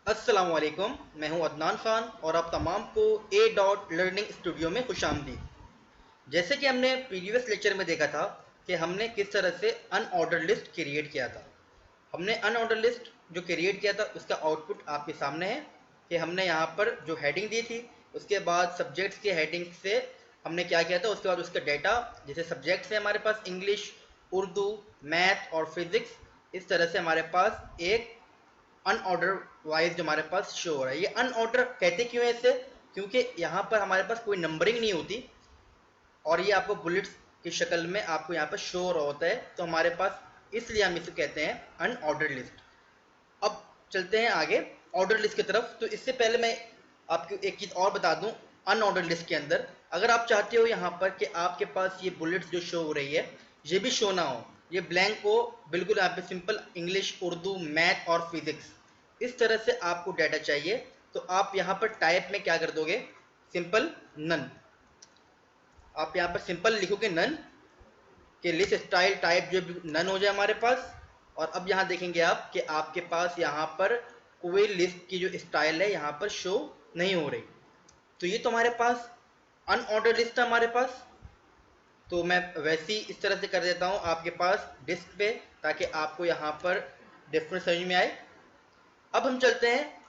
अस्सलाम वालेकुम। मैं हूं अदनान खान और आप तमाम को ए डॉट लर्निंग स्टूडियो में खुशामदीद। जैसे कि हमने प्रीवियस लेक्चर में देखा था कि हमने किस तरह से अनऑर्डर लिस्ट क्रिएट किया था। हमने अनऑर्डर लिस्ट जो क्रिएट किया था उसका आउटपुट आपके सामने है कि हमने यहाँ पर जो हेडिंग दी थी उसके बाद सब्जेक्ट्स के हेडिंग से हमने क्या किया था, उसके बाद उसका डेटा जैसे सब्जेक्ट्स है हमारे पास इंग्लिश, उर्दू, मैथ और फिज़िक्स। इस तरह से हमारे पास एक अनऑर्डर वाइज जो हमारे पास शो हो रहा है। ये अनऑर्डर कहते क्यों है इसे? क्योंकि यहाँ पर हमारे पास कोई नंबरिंग नहीं होती और ये आपको बुलेट्स की शक्ल में आपको यहाँ पर शो हो रहा होता है, तो हमारे पास इसलिए हम इसे कहते हैं अनऑर्डर लिस्ट। अब चलते हैं आगे ऑर्डर लिस्ट की तरफ। तो इससे पहले मैं आपको एक चीज़ और बता दूं। अनऑर्डर लिस्ट के अंदर अगर आप चाहते हो यहाँ पर कि आपके पास ये बुलेट्स जो शो हो रही है ये भी शो ना हो, ये ब्लैंक हो, बिल्कुल यहाँ पे सिंपल इंग्लिश, उर्दू, मैथ और फिजिक्स, इस तरह से आपको डाटा चाहिए, तो आप यहाँ पर टाइप में क्या कर दोगे, सिंपल नन। आप यहाँ पर सिंपल लिखोगे नन कि लिस्ट स्टाइल टाइप जो नन हो जाए हमारे पास। और अब यहाँ देखेंगे आप कि आपके पास यहाँ पर कोई लिस्ट की जो स्टाइल है यहाँ पर शो नहीं हो रही। तो ये तो हमारे पास अनऑर्डर लिस्ट है हमारे पास। तो मैं वैसे ही इस तरह से कर देता हूँ आपके पास डिस्क पे, ताकि आपको यहाँ पर डिफरेंस समझ में आए। अब हम चलते हैं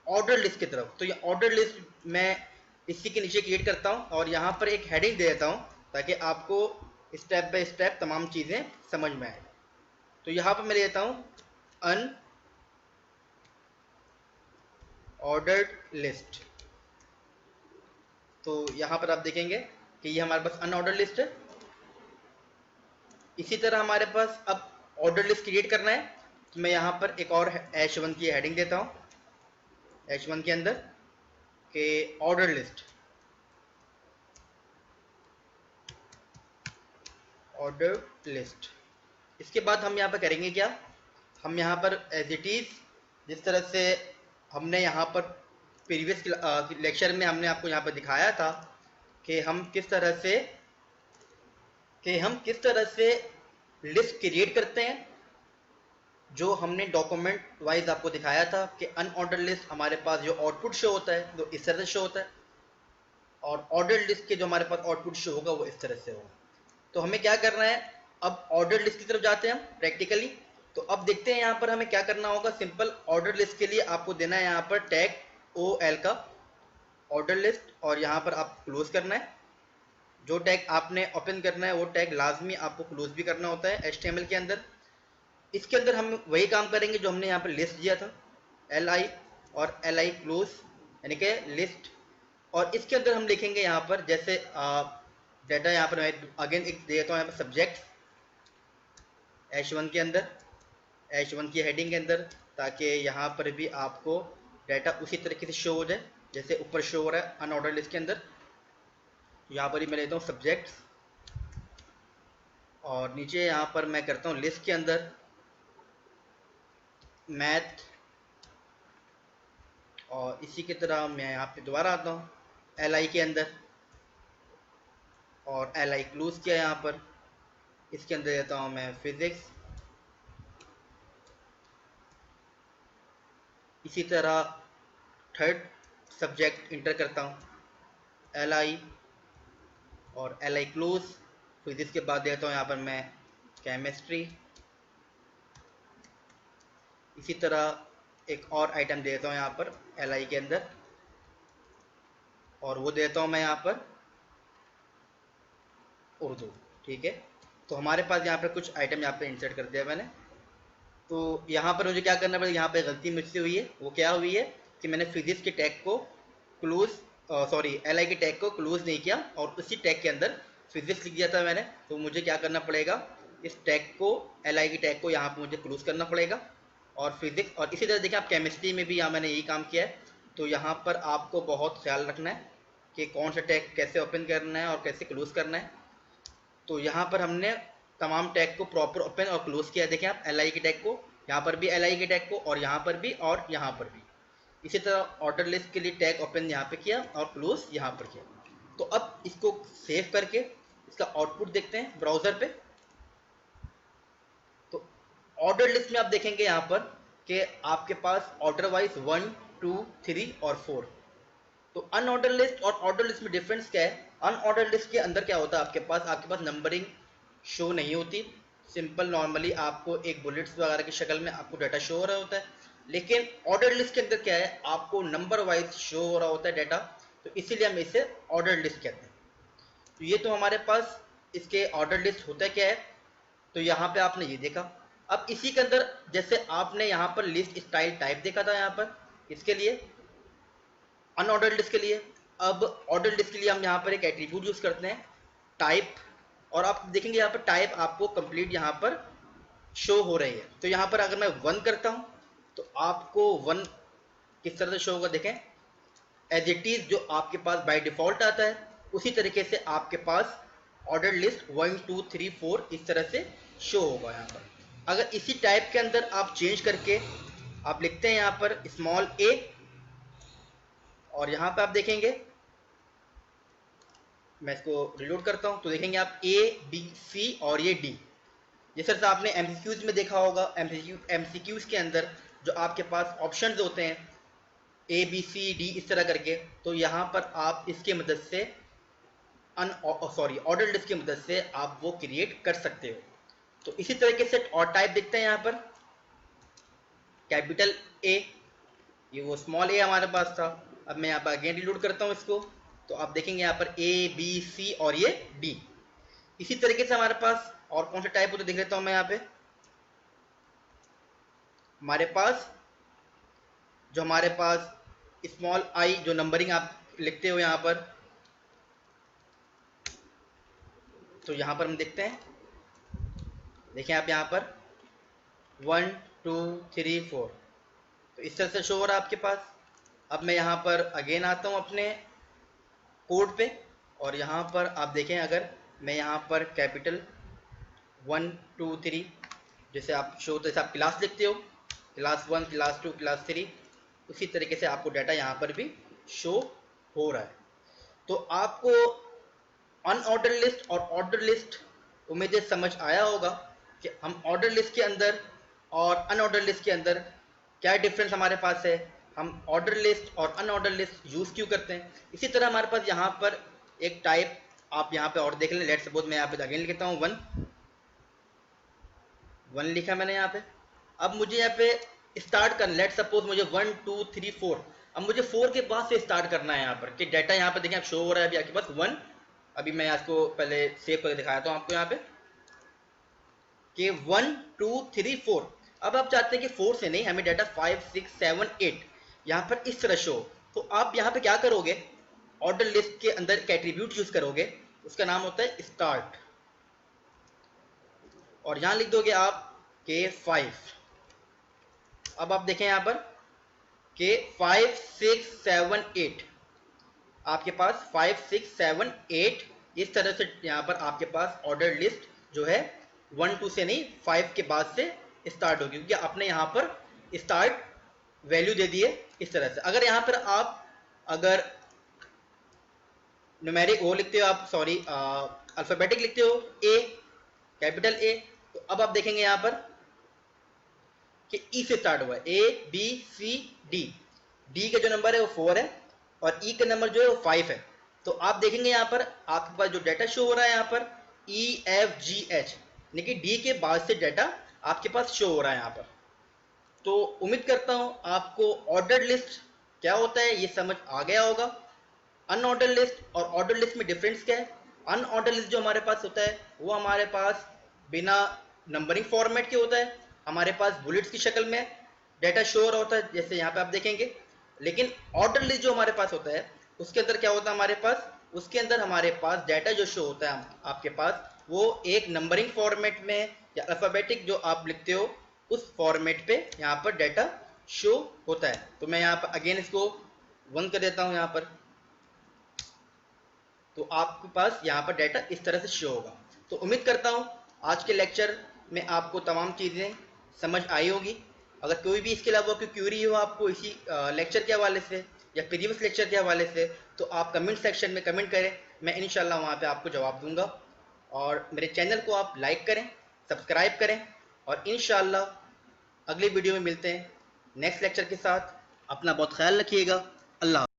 ऑर्डर लिस्ट की तरफ। तो ये ऑर्डर लिस्ट मैं इसी के नीचे क्रिएट करता हूँ और यहाँ पर एक हेडिंग दे देता हूँ ताकि आपको स्टेप बाय स्टेप तमाम चीज़ें समझ में आए। तो यहाँ पर मैं ले लेता हूँ अनऑर्डर्ड लिस्ट। तो यहाँ पर आप देखेंगे कि ये हमारे पास अनऑर्डर लिस्ट है। इसी तरह हमारे पास अब ऑर्डर लिस्ट क्रिएट करना है, तो मैं यहाँ पर एक और H1 की हेडिंग देता हूँ, H1 के अंदर के ऑर्डर लिस्ट, ऑर्डर लिस्ट। इसके बाद हम यहाँ पर करेंगे क्या, हम यहाँ पर एज इट इज़ जिस तरह से हमने यहाँ पर प्रीवियस लेक्चर में हमने आपको यहाँ पर दिखाया था कि हम किस तरह से लिस्ट क्रिएट करते हैं, जो हमने डॉक्यूमेंट वाइज आपको दिखाया था कि अनऑर्डर लिस्ट हमारे पास जो आउटपुट शो होता है वो इस तरह से शो होता है और ऑर्डर लिस्ट के जो हमारे पास आउटपुट शो होगा वो इस तरह से होगा। तो हमें क्या करना है, अब ऑर्डर लिस्ट की तरफ जाते हैं हम प्रैक्टिकली। तो अब देखते हैं यहाँ पर हमें क्या करना होगा। सिंपल ऑर्डर लिस्ट के लिए आपको देना है यहाँ पर टैग OL का ऑर्डर लिस्ट, और यहाँ पर आप क्लोज करना है। जो टैग आपने ओपन करना है वो टैग लाजमी आपको क्लोज भी करना होता है HTML के अंदर। इसके अंदर हम वही काम करेंगे जो हमने यहाँ पर लिस्ट दिया था, LI और LI क्लोज, यानी कि लिस्ट। और इसके अंदर हम लिखेंगे यहाँ पर जैसे डाटा, यहाँ पर मैं अगेन एक देता हूँ यहाँ पर सब्जेक्ट H1 के अंदर, H1 की हेडिंग के अंदर, ताकि यहाँ पर भी आपको डाटा उसी तरीके से शो हो जाए जैसे ऊपर शो हो रहा है अनऑर्डर लिस्ट के अंदर। यहाँ पर ही मैं लेता हूँ सब्जेक्ट्स और नीचे यहाँ पर मैं करता हूँ लिस्ट के अंदर मैथ, और इसी की तरह मैं यहाँ पे दोबारा आता हूँ LI के अंदर और LI क्लोज किया यहाँ पर। इसके अंदर देता हूँ मैं फिज़िक्स। इसी तरह थर्ड सब्जेक्ट इंटर करता हूँ LI और LI क्लोज। फिज़िक्स के बाद देता हूँ यहाँ पर मैं केमिस्ट्री। इसी तरह एक और आइटम देता हूँ यहाँ पर LI के अंदर और वो देता हूँ मैं यहाँ पर उर्दू। ठीक है, तो हमारे पास यहाँ पर कुछ आइटम यहाँ पे इंसर्ट कर दिया मैंने। तो यहाँ पर मुझे क्या करना पड़ेगा, यहाँ पे गलती मुझसे हुई है। वो क्या हुई है कि मैंने फिजिक्स के टैग को क्लोज, सॉरी LI के टैग को क्लोज नहीं किया और उसी टैग के अंदर फिजिक्स लिख दिया था मैंने। तो मुझे क्या करना पड़ेगा, इस टैग को, LI के टैग को यहाँ पर मुझे क्लोज करना पड़ेगा और फिजिक्स। और इसी तरह देखिए आप केमिस्ट्री में भी यहाँ मैंने यही काम किया है। तो यहाँ पर आपको बहुत ख्याल रखना है कि कौन सा टैग कैसे ओपन करना है और कैसे क्लोज करना है। तो यहाँ पर हमने तमाम टैग को प्रॉपर ओपन और क्लोज किया। देखें आप LI के टैग को, यहाँ पर भी LI के टैग को, और यहाँ पर भी और यहाँ पर भी। इसी तरह ऑर्डर लिस्ट के लिए टैग ओपन यहाँ पे किया और क्लोज यहाँ पर किया। तो अब इसको सेव करके इसका आउटपुट देखते हैं ब्राउज़र पे। तो ऑर्डर लिस्ट में आप देखेंगे यहाँ पर कि आपके पास ऑर्डर वाइज 1, 2, 3 और 4। तो अनऑर्डर लिस्ट और ऑर्डर लिस्ट में डिफरेंस क्या है? अनऑर्डर लिस्ट के अंदर क्या होता है, आपके पास नंबरिंग शो नहीं होती। सिंपल नॉर्मली आपको एक बुलेट्स वगैरह की शक्ल में आपको डाटा शो हो रहा होता है। लेकिन ऑर्डर लिस्ट के अंदर क्या है, आपको नंबर वाइज शो हो रहा होता है डाटा, तो इसीलिए हम इसे ऑर्डर लिस्ट कहते हैं। तो ये तो हमारे पास इसके ऑर्डर लिस्ट होता है क्या है, तो यहाँ पे आपने ये देखा। अब इसी के अंदर जैसे आपने यहाँ पर लिस्ट स्टाइल टाइप देखा था, यहाँ पर इसके लिए अनऑर्डर्ड लिस्ट के लिए। अब ऑर्डर लिस्ट के लिए हम यहाँ पर एक एट्रीब्यूट यूज करते हैं टाइप, और आप देखेंगे यहाँ पर टाइप आपको कंप्लीट यहाँ पर शो हो रही है। तो यहाँ पर अगर मैं 1 करता हूँ तो आपको 1 किस तरह से शो होगा, देखें एज इट इज जो आपके पास बाय डिफॉल्ट आता है उसी तरीके से आपके पास ऑर्डर लिस्ट 1, 2, 3, 4 इस तरह से शो होगा यहाँ पर। अगर इसी टाइप के अंदर आप चेंज करके आप लिखते हैं यहाँ पर स्मॉल a, और यहाँ पे आप देखेंगे, मैं इसको रिलोड करता हूँ तो देखेंगे आप A, B, C और ये D। जिस तरह से आपने एमसीक्यूज में देखा होगा, एमसीक्यूज के अंदर जो आपके पास ऑप्शंस होते हैं A, B, C, D इस तरह करके, तो यहाँ पर आप इसके मदद से ऑर्डर लिस्ट की मदद से आप वो क्रिएट कर सकते हो। तो इसी तरीके से और टाइप देखते हैं यहाँ पर कैपिटल A, ये वो स्मॉल a हमारे पास था। अब मैं यहाँ पर अगेन रिलोड करता हूँ इसको, तो आप देखेंगे यहाँ पर A, B, C और ये D। इसी तरीके से हमारे पास और कौन सा टाइप होता है देख लेता हूँ मैं यहाँ पे। हमारे पास स्मॉल i जो नंबरिंग आप लिखते हो यहाँ पर, तो यहाँ पर हम देखते हैं, देखें आप यहाँ पर 1, 2, 3, 4 तो इस तरह से शो हो रहा है आपके पास। अब मैं यहाँ पर अगेन आता हूँ अपने कोड पे, और यहाँ पर आप देखें अगर मैं यहाँ पर कैपिटल 1, 2, 3 जैसे आप शो, जैसे आप क्लास लिखते हो क्लास 1, क्लास 2, क्लास 3, उसी तरीके से आपको डाटा यहाँ पर भी शो हो रहा है। तो आपको अनऑर्डर लिस्ट और ऑर्डर लिस्ट उम्मीद है समझ आया होगा कि हम ऑर्डर लिस्ट के अंदर और अनऑर्डर लिस्ट के अंदर क्या डिफरेंस हमारे पास है, हम ऑर्डर लिस्ट और अनऑर्डर लिस्ट यूज़ क्यों करते हैं। इसी तरह हमारे पास यहाँ पर एक टाइप आप यहाँ पे और देख लें। लेट सपोज मैं यहाँ पे अगेन लिखता हूँ 1 लिखा मैंने यहाँ पे। अब मुझे यहाँ पे स्टार्ट करना, लेट सपोज मुझे 1, 2, 3, 4, अब मुझे 4 के बाद से स्टार्ट करना है यहाँ पर कि डाटा यहाँ पर देखें आप शो हो रहा है अभी आपके पास 1। अभी मैं इसको पहले सेव करके दिखाया था आपको यहाँ पे कि 1, 2, 3, 4। अब आप चाहते हैं कि 4 से नहीं, हमें डाटा 5, 6, 7, 8 यहाँ पर इस तरह शो। तो आप यहाँ पे क्या करोगे, ऑर्डर लिस्ट के अंदर एक एट्रीब्यूट यूज करोगे, उसका नाम होता है स्टार्ट, और यहाँ लिख दोगे आप के 5। अब आप देखें यहाँ पर के 5, 6, 7, 8 आपके पास 5, 6, 7, 8 इस तरह से यहाँ पर आपके पास ऑर्डर लिस्ट जो है 1, 2 से नहीं 5 के बाद से स्टार्ट होगी, क्योंकि आपने यहाँ पर स्टार्ट वैल्यू दे दी है इस तरह से। अगर यहाँ पर आप अगर न्यूमेरिक वो लिखते हो आप, सॉरी अल्फाबेटिक लिखते हो ए, कैपिटल ए, तो अब आप देखेंगे यहाँ पर कि ई से स्टार्ट हुआ है, ए, बी, सी, डी। डी का जो नंबर है वो 4 है और ई का नंबर जो है वो 5 है। तो आप देखेंगे यहाँ पर आपके पास जो डाटा शो हो रहा है यहाँ पर ई, एफ, जी, एच, यानी कि डी के बाद से डाटा आपके पास शो हो रहा है यहाँ पर। तो उम्मीद करता हूँ आपको ऑर्डर लिस्ट क्या होता है ये समझ आ गया होगा। अनऑर्डर लिस्ट और ऑर्डर लिस्ट में डिफरेंस क्या है। अनऑर्डर लिस्ट जो हमारे पास होता है वो हमारे पास बिना नंबरिंग फॉर्मेट के होता है, हमारे पास बुलेट्स की शक्ल में डाटा शो हो रहा होता है जैसे यहाँ पे आप देखेंगे। लेकिन ऑर्डर लिस्ट जो हमारे पास होता है उसके अंदर क्या होता है हमारे पास, उसके अंदर हमारे पास डाटा जो शो होता है आपके पास वो एक नंबरिंग फॉर्मेट में या अल्फाबेटिक जो आप लिखते हो उस फॉर्मेट पे यहाँ पर डाटा शो होता है। तो मैं यहाँ पर अगेन इसको 1 कर देता हूँ यहाँ पर, तो आपके पास यहाँ पर डाटा इस तरह से शो होगा। तो उम्मीद करता हूँ आज के लेक्चर में आपको तमाम चीज़ें समझ आई होगी। अगर कोई भी इसके अलावा कोई क्यूरी हो आपको इसी लेक्चर के हवाले से या प्रीवियस लेक्चर के हवाले से, तो आप कमेंट सेक्शन में कमेंट करें, मैं इंशाल्लाह वहाँ पे आपको जवाब दूंगा। और मेरे चैनल को आप लाइक करें, सब्सक्राइब करें, और इंशाल्लाह अगली वीडियो में मिलते हैं। नेक्स्ट लेक्चर के साथ। अपना बहुत ख्याल रखिएगा। अल्लाह।